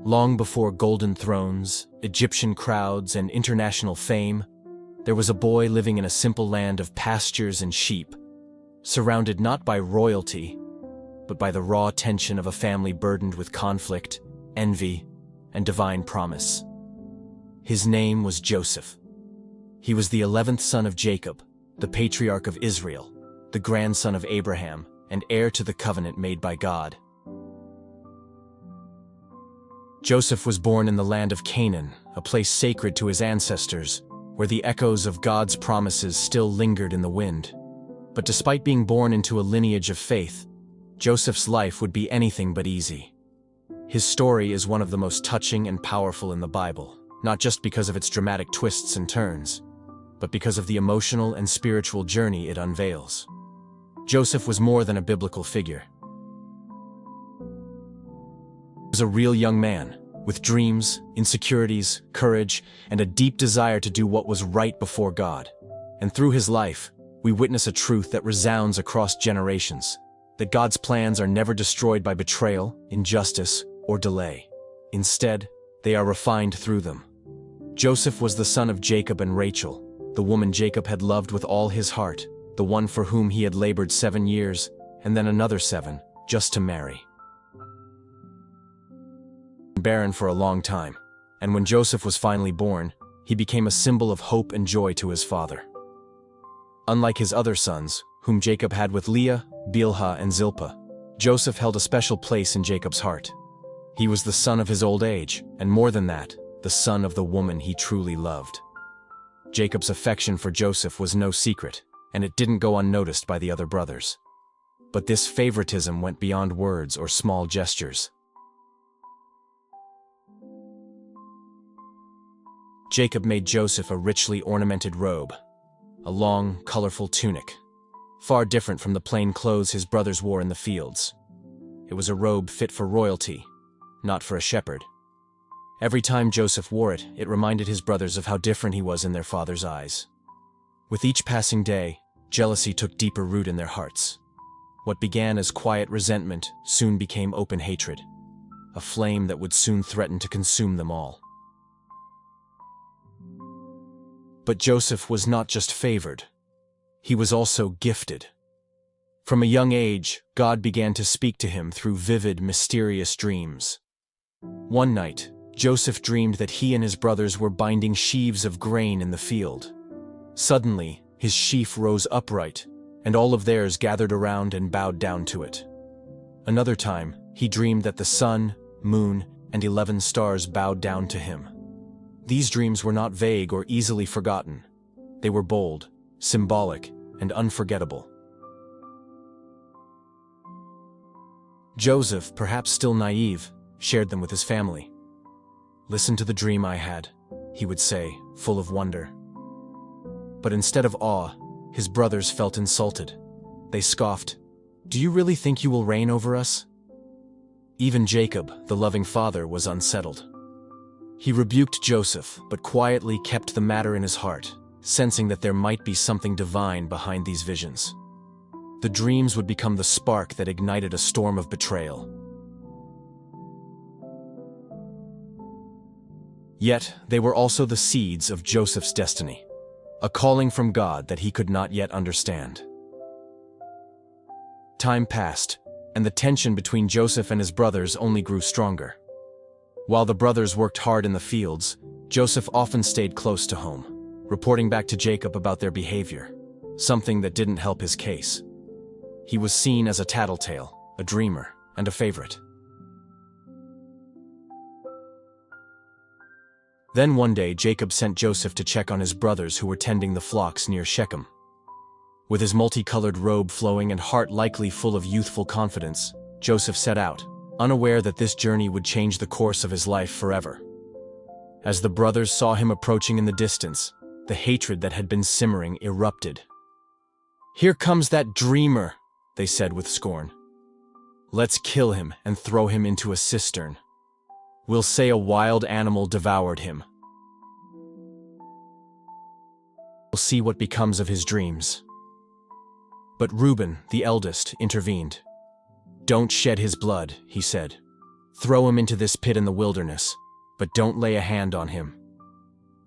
Long before golden thrones, Egyptian crowds, and international fame, there was a boy living in a simple land of pastures and sheep, surrounded not by royalty, but by the raw tension of a family burdened with conflict, envy, and divine promise. His name was Joseph. He was the 11th son of Jacob, the patriarch of Israel, the grandson of Abraham, and heir to the covenant made by God. Joseph was born in the land of Canaan, a place sacred to his ancestors, where the echoes of God's promises still lingered in the wind. But despite being born into a lineage of faith, Joseph's life would be anything but easy. His story is one of the most touching and powerful in the Bible, not just because of its dramatic twists and turns, but because of the emotional and spiritual journey it unveils. Joseph was more than a biblical figure. He was a real young man, with dreams, insecurities, courage, and a deep desire to do what was right before God. And through his life, we witness a truth that resounds across generations, that God's plans are never destroyed by betrayal, injustice, or delay. Instead, they are refined through them. Joseph was the son of Jacob and Rachel, the woman Jacob had loved with all his heart, the one for whom he had labored 7 years, and then another 7, just to marry. Barren for a long time, and when Joseph was finally born, he became a symbol of hope and joy to his father. Unlike his other sons, whom Jacob had with Leah, Bilhah, and Zilpah, Joseph held a special place in Jacob's heart. He was the son of his old age, and more than that, the son of the woman he truly loved. Jacob's affection for Joseph was no secret, and it didn't go unnoticed by the other brothers. But this favoritism went beyond words or small gestures. Jacob made Joseph a richly ornamented robe, a long, colorful tunic, far different from the plain clothes his brothers wore in the fields. It was a robe fit for royalty, not for a shepherd. Every time Joseph wore it, it reminded his brothers of how different he was in their father's eyes. With each passing day, jealousy took deeper root in their hearts. What began as quiet resentment soon became open hatred, a flame that would soon threaten to consume them all. But Joseph was not just favored. He was also gifted. From a young age, God began to speak to him through vivid, mysterious dreams. One night, Joseph dreamed that he and his brothers were binding sheaves of grain in the field. Suddenly, his sheaf rose upright, and all of theirs gathered around and bowed down to it. Another time, he dreamed that the sun, moon, and 11 stars bowed down to him. These dreams were not vague or easily forgotten. They were bold, symbolic, and unforgettable. Joseph, perhaps still naive, shared them with his family. "Listen to the dream I had," he would say, full of wonder. But instead of awe, his brothers felt insulted. They scoffed, "Do you really think you will reign over us?" Even Jacob, the loving father, was unsettled. He rebuked Joseph, but quietly kept the matter in his heart, sensing that there might be something divine behind these visions. The dreams would become the spark that ignited a storm of betrayal. Yet, they were also the seeds of Joseph's destiny, a calling from God that he could not yet understand. Time passed, and the tension between Joseph and his brothers only grew stronger. While the brothers worked hard in the fields, Joseph often stayed close to home, reporting back to Jacob about their behavior, something that didn't help his case. He was seen as a tattletale, a dreamer, and a favorite. Then one day, Jacob sent Joseph to check on his brothers who were tending the flocks near Shechem. With his multicolored robe flowing and heart likely full of youthful confidence, Joseph set out, unaware that this journey would change the course of his life forever. As the brothers saw him approaching in the distance, the hatred that had been simmering erupted. "Here comes that dreamer," they said with scorn. "Let's kill him and throw him into a cistern. We'll say a wild animal devoured him. We'll see what becomes of his dreams." But Reuben, the eldest, intervened. "Don't shed his blood," he said. Throw him into this pit in the wilderness, but don't lay a hand on him."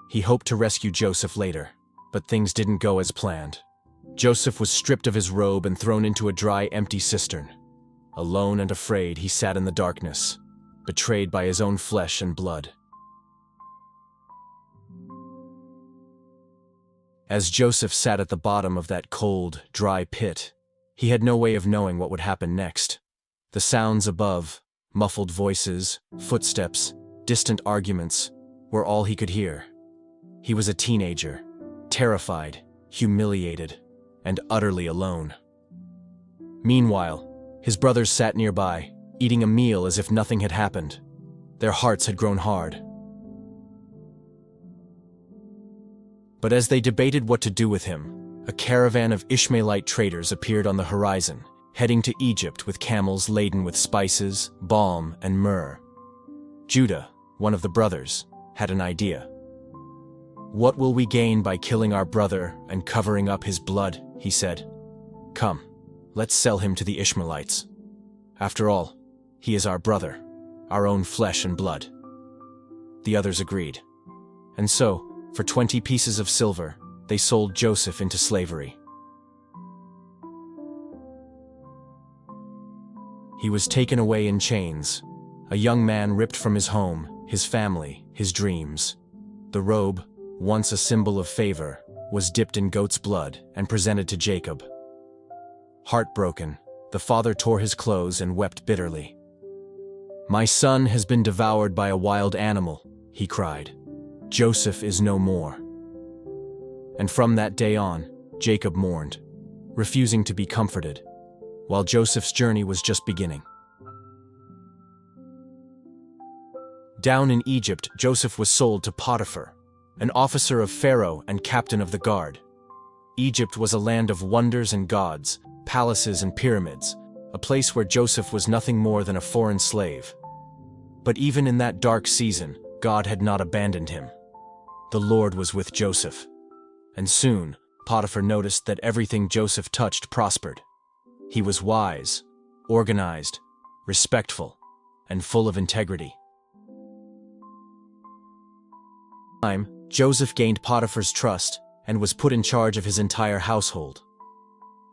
He hoped to rescue Joseph later, but things didn't go as planned. Joseph was stripped of his robe and thrown into a dry, empty cistern. Alone and afraid, he sat in the darkness, betrayed by his own flesh and blood. As Joseph sat at the bottom of that cold, dry pit, he had no way of knowing what would happen next. The sounds above, muffled voices, footsteps, distant arguments, were all he could hear. He was a teenager, terrified, humiliated, and utterly alone. Meanwhile, his brothers sat nearby, eating a meal as if nothing had happened. Their hearts had grown hard. But as they debated what to do with him, a caravan of Ishmaelite traders appeared on the horizon, heading to Egypt with camels laden with spices, balm, and myrrh. Judah, one of the brothers, had an idea. "What will we gain by killing our brother and covering up his blood?" he said. "Come, let's sell him to the Ishmaelites. After all, he is our brother, our own flesh and blood." The others agreed. And so, for 20 pieces of silver, they sold Joseph into slavery. He was taken away in chains, a young man ripped from his home, his family, his dreams. The robe, once a symbol of favor, was dipped in goat's blood and presented to Jacob. Heartbroken, the father tore his clothes and wept bitterly. "My son has been devoured by a wild animal," he cried. "Joseph is no more." And from that day on, Jacob mourned, refusing to be comforted, while Joseph's journey was just beginning. Down in Egypt, Joseph was sold to Potiphar, an officer of Pharaoh and captain of the guard. Egypt was a land of wonders and gods, palaces and pyramids, a place where Joseph was nothing more than a foreign slave. But even in that dark season, God had not abandoned him. The Lord was with Joseph. And soon, Potiphar noticed that everything Joseph touched prospered. He was wise, organized, respectful, and full of integrity. Joseph gained Potiphar's trust and was put in charge of his entire household.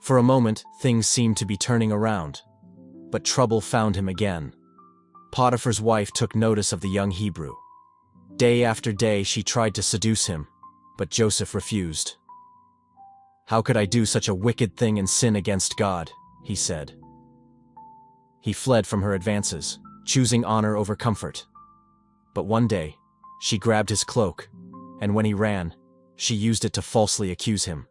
For a moment, things seemed to be turning around, but trouble found him again. Potiphar's wife took notice of the young Hebrew. Day after day, she tried to seduce him, but Joseph refused. "How could I do such a wicked thing and sin against God?" he said. He fled from her advances, choosing honor over comfort. But one day, she grabbed his cloak, and when he ran, she used it to falsely accuse him.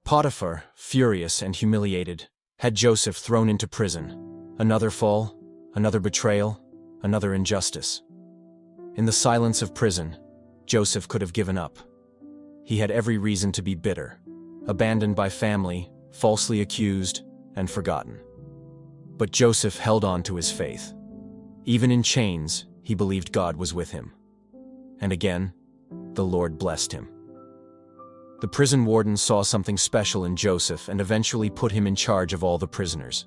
Potiphar, furious and humiliated, had Joseph thrown into prison. Another fall, another betrayal, another injustice. In the silence of prison, Joseph could have given up. He had every reason to be bitter, abandoned by family, falsely accused, and forgotten. But Joseph held on to his faith. Even in chains, he believed God was with him. And again, the Lord blessed him. The prison warden saw something special in Joseph and eventually put him in charge of all the prisoners.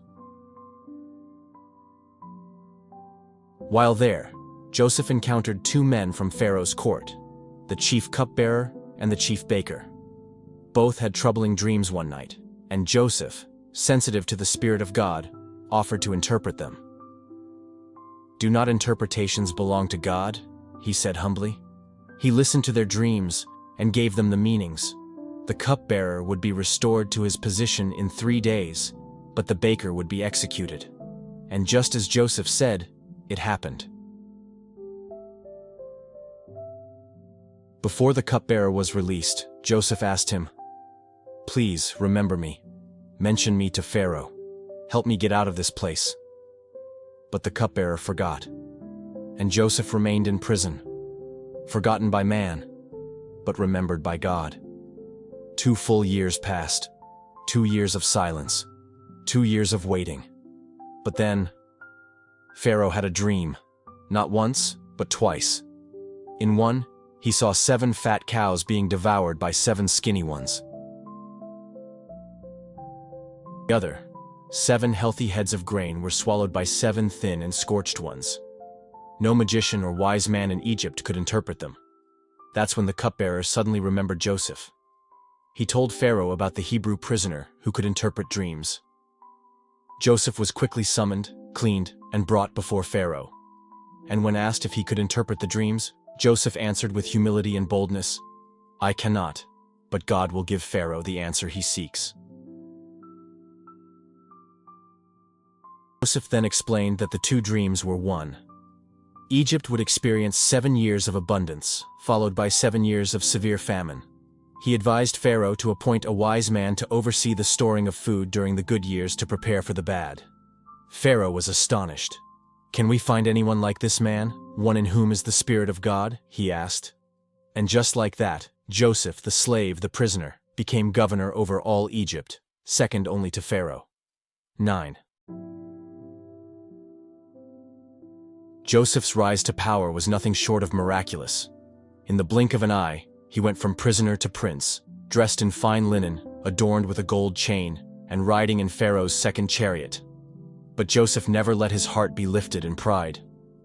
While there, Joseph encountered two men from Pharaoh's court, the chief cupbearer and the chief baker. Both had troubling dreams one night, and Joseph, sensitive to the Spirit of God, offered to interpret them. "Do not interpretations belong to God?" he said humbly. He listened to their dreams and gave them the meanings. The cupbearer would be restored to his position in 3 days, but the baker would be executed. And just as Joseph said, it happened. Before the cupbearer was released, Joseph asked him, "Please remember me. Mention me to Pharaoh. Help me get out of this place." But the cupbearer forgot, and Joseph remained in prison, forgotten by man, but remembered by God. 2 full years passed, 2 years of silence, 2 years of waiting. But then, Pharaoh had a dream, not once, but twice. In one, he saw 7 fat cows being devoured by 7 skinny ones. The other, 7 healthy heads of grain were swallowed by 7 thin and scorched ones. No magician or wise man in Egypt could interpret them. That's when the cupbearer suddenly remembered Joseph. He told Pharaoh about the Hebrew prisoner who could interpret dreams. Joseph was quickly summoned, cleaned, and brought before Pharaoh. And when asked if he could interpret the dreams, Joseph answered with humility and boldness, "I cannot, but God will give Pharaoh the answer he seeks." Joseph then explained that the 2 dreams were one. Egypt would experience 7 years of abundance, followed by 7 years of severe famine. He advised Pharaoh to appoint a wise man to oversee the storing of food during the good years to prepare for the bad. Pharaoh was astonished. "Can we find anyone like this man, one in whom is the Spirit of God?" he asked. And just like that, Joseph, the slave, the prisoner, became governor over all Egypt, second only to Pharaoh. 9. Joseph's rise to power was nothing short of miraculous. In the blink of an eye, he went from prisoner to prince, dressed in fine linen, adorned with a gold chain, and riding in Pharaoh's second chariot. But Joseph never let his heart be lifted in pride.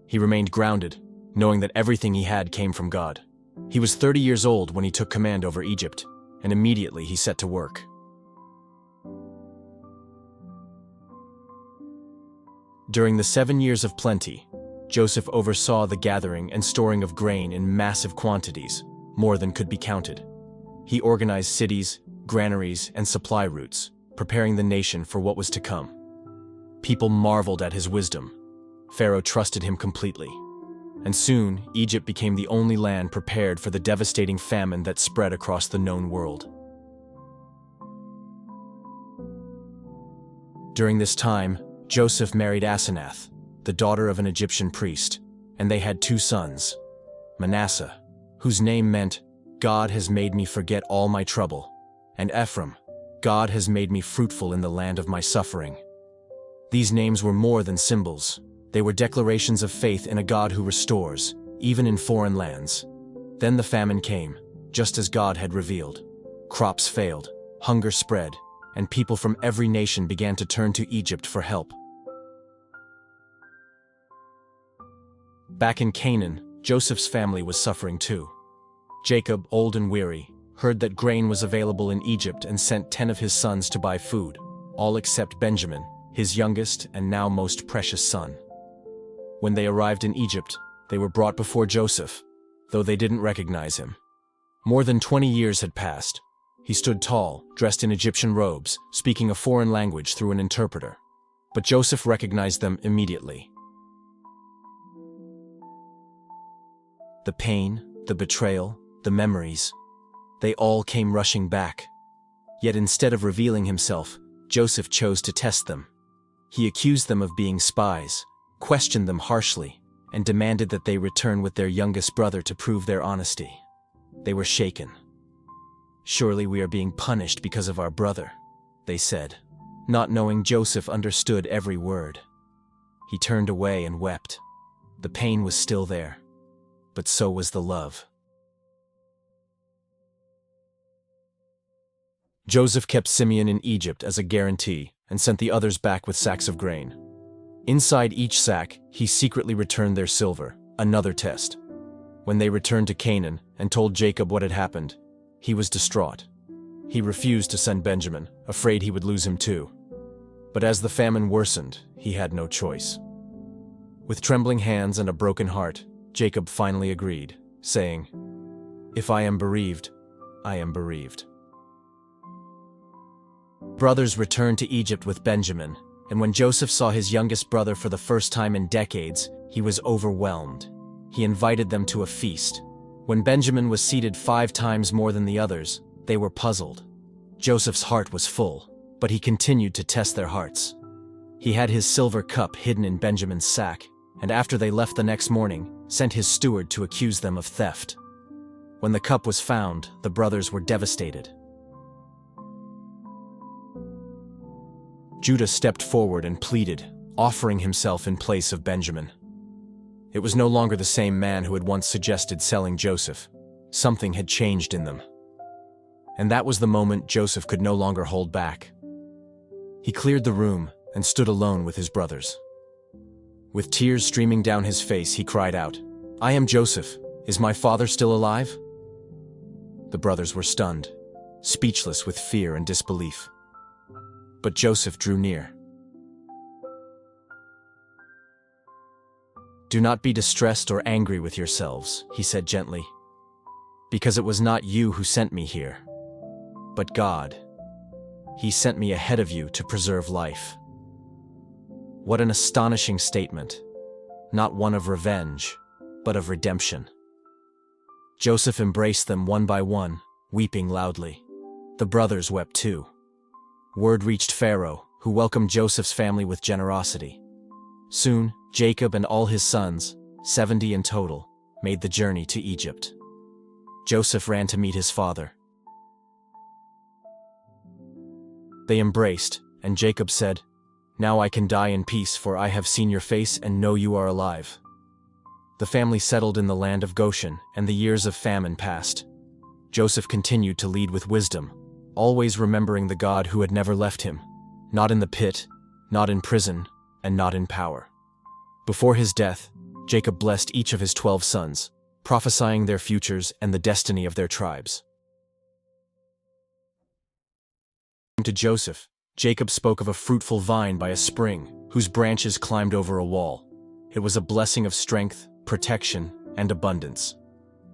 He remained grounded, knowing that everything he had came from God. He was 30 years old when he took command over Egypt, and immediately he set to work. During the 7 years of plenty, Joseph oversaw the gathering and storing of grain in massive quantities, more than could be counted. He organized cities, granaries, and supply routes, preparing the nation for what was to come. People marveled at his wisdom. Pharaoh trusted him completely. And soon, Egypt became the only land prepared for the devastating famine that spread across the known world. During this time, Joseph married Asenath, the daughter of an Egyptian priest, and they had 2 sons, Manasseh, whose name meant, "God has made me forget all my trouble," and Ephraim, "God has made me fruitful in the land of my suffering." These names were more than symbols. They were declarations of faith in a God who restores, even in foreign lands. Then the famine came, just as God had revealed. Crops failed, hunger spread, and people from every nation began to turn to Egypt for help. Back in Canaan, Joseph's family was suffering too. Jacob, old and weary, heard that grain was available in Egypt and sent 10 of his sons to buy food, all except Benjamin, his youngest and now most precious son. When they arrived in Egypt, they were brought before Joseph, though they didn't recognize him. More than 20 years had passed. He stood tall, dressed in Egyptian robes, speaking a foreign language through an interpreter. But Joseph recognized them immediately. The pain, the betrayal, the memories, they all came rushing back. Yet instead of revealing himself, Joseph chose to test them. He accused them of being spies, questioned them harshly, and demanded that they return with their youngest brother to prove their honesty. They were shaken. "Surely we are being punished because of our brother," they said, not knowing Joseph understood every word. He turned away and wept. The pain was still there, but so was the love. Joseph kept Simeon in Egypt as a guarantee and sent the others back with sacks of grain. Inside each sack, he secretly returned their silver, another test. When they returned to Canaan and told Jacob what had happened, he was distraught. He refused to send Benjamin, afraid he would lose him too. But as the famine worsened, he had no choice. With trembling hands and a broken heart, Jacob finally agreed, saying, "If I am bereaved, I am bereaved." Brothers returned to Egypt with Benjamin, and when Joseph saw his youngest brother for the first time in decades, he was overwhelmed. He invited them to a feast. When Benjamin was seated 5 times more than the others, they were puzzled. Joseph's heart was full, but he continued to test their hearts. He had his silver cup hidden in Benjamin's sack, and after they left the next morning, sent his steward to accuse them of theft. When the cup was found, the brothers were devastated. Judah stepped forward and pleaded, offering himself in place of Benjamin. It was no longer the same man who had once suggested selling Joseph. Something had changed in them. And that was the moment Joseph could no longer hold back. He cleared the room, and stood alone with his brothers. With tears streaming down his face, he cried out, "I am Joseph. Is my father still alive?" The brothers were stunned, speechless with fear and disbelief. But Joseph drew near. "Do not be distressed or angry with yourselves," he said gently, "because it was not you who sent me here, but God. He sent me ahead of you to preserve life." What an astonishing statement, not one of revenge, but of redemption. Joseph embraced them one by one, weeping loudly. The brothers wept too. Word reached Pharaoh, who welcomed Joseph's family with generosity. Soon, Jacob and all his sons, 70 in total, made the journey to Egypt. Joseph ran to meet his father. They embraced, and Jacob said, "Now I can die in peace, for I have seen your face and know you are alive." The family settled in the land of Goshen, and the years of famine passed. Joseph continued to lead with wisdom, always remembering the God who had never left him, not in the pit, not in prison, and not in power. Before his death, Jacob blessed each of his 12 sons, prophesying their futures and the destiny of their tribes. To Joseph, Jacob spoke of a fruitful vine by a spring, whose branches climbed over a wall. It was a blessing of strength, protection, and abundance.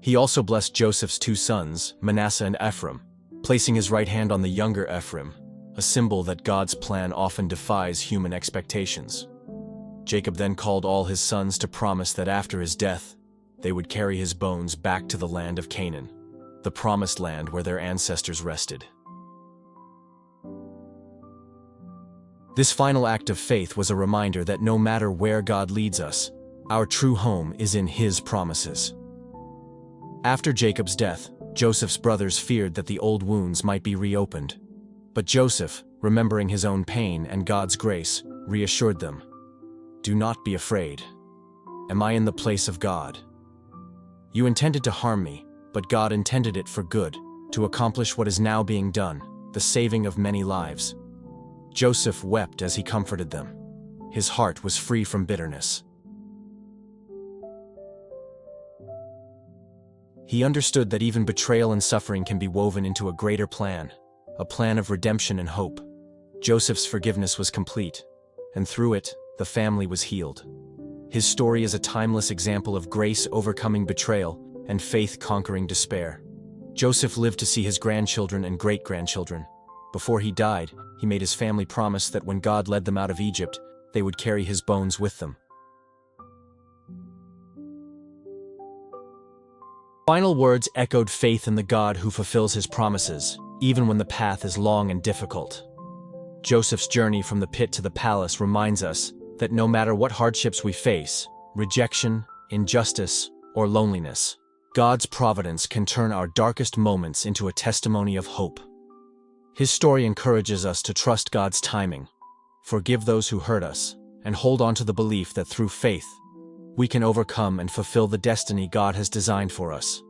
He also blessed Joseph's 2 sons, Manasseh and Ephraim, placing his right hand on the younger Ephraim, a symbol that God's plan often defies human expectations. Jacob then called all his sons to promise that after his death, they would carry his bones back to the land of Canaan, the promised land where their ancestors rested. This final act of faith was a reminder that no matter where God leads us, our true home is in His promises. After Jacob's death, Joseph's brothers feared that the old wounds might be reopened. But Joseph, remembering his own pain and God's grace, reassured them, "Do not be afraid. Am I in the place of God? You intended to harm me, but God intended it for good, to accomplish what is now being done, the saving of many lives." Joseph wept as he comforted them. His heart was free from bitterness. He understood that even betrayal and suffering can be woven into a greater plan, a plan of redemption and hope. Joseph's forgiveness was complete, and through it, the family was healed. His story is a timeless example of grace overcoming betrayal and faith conquering despair. Joseph lived to see his grandchildren and great-grandchildren. Before he died, he made his family promise that when God led them out of Egypt, they would carry his bones with them. Final words echoed faith in the God who fulfills his promises, even when the path is long and difficult. Joseph's journey from the pit to the palace reminds us that no matter what hardships we face, rejection, injustice, or loneliness, God's providence can turn our darkest moments into a testimony of hope. His story encourages us to trust God's timing, forgive those who hurt us, and hold on to the belief that through faith, we can overcome and fulfill the destiny God has designed for us.